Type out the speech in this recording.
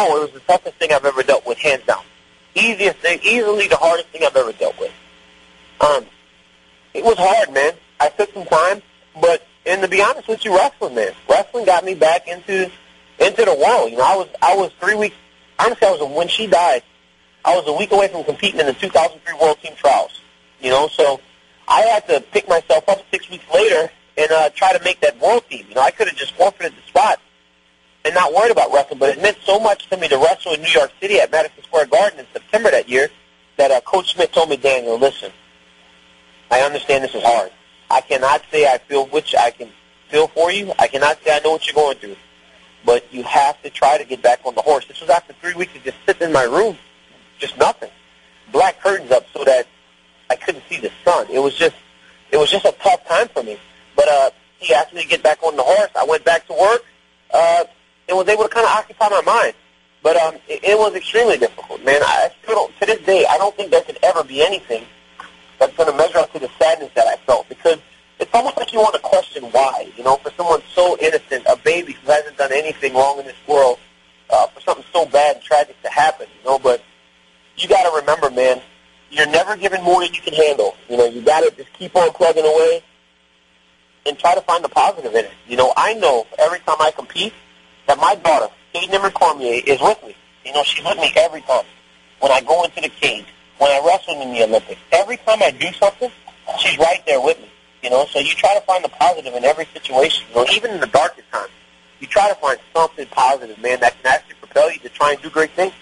Oh, it was the toughest thing I've ever dealt with, hands down. Easiest thing, easily the hardest thing I've ever dealt with. It was hard, man. I took some time, but, and to be honest with you, wrestling got me back into the world. You know, I was 3 weeks, honestly, when she died, I was a week away from competing in the 2003 World Team Trials. You know, so I had to pick myself up 6 weeks later and try to make that world team. You know, I could have just forfeited the spot and not worried about wrestling, but it meant so much to me to wrestle in New York City at Madison Square Garden in September that year that Coach Smith told me, Daniel, listen, I understand this is hard. I cannot say I can feel for you. I cannot say I know what you're going through. But you have to try to get back on the horse. This was after 3 weeks of just sitting in my room, just nothing. Black curtains up so that I couldn't see the sun. It was just a tough time for me. But he asked me to get back on the horse. I went back to work and was able to kind of occupy my mind. But it was extremely difficult, man. I still don't, to this day, I don't think there could ever be anything that's going to measure up to the sadness that I felt, because it's almost like you want to question why, you know, for someone so innocent, a baby who hasn't done anything wrong in this world, for something so bad and tragic to happen, you know. But you got to remember, man, you're never given more than you can handle. You know, you got to just keep on plugging away and try to find the positive in it. You know, I know every time I compete that my daughter, Kaden Cormier, is with me. You know, she's with me every time. When I go into the cage, when I wrestle in the Olympics, every time I do something, she's right there with me. You know, so you try to find the positive in every situation. You know, even in the darkest times, you try to find something positive, man, that can actually propel you to try and do great things.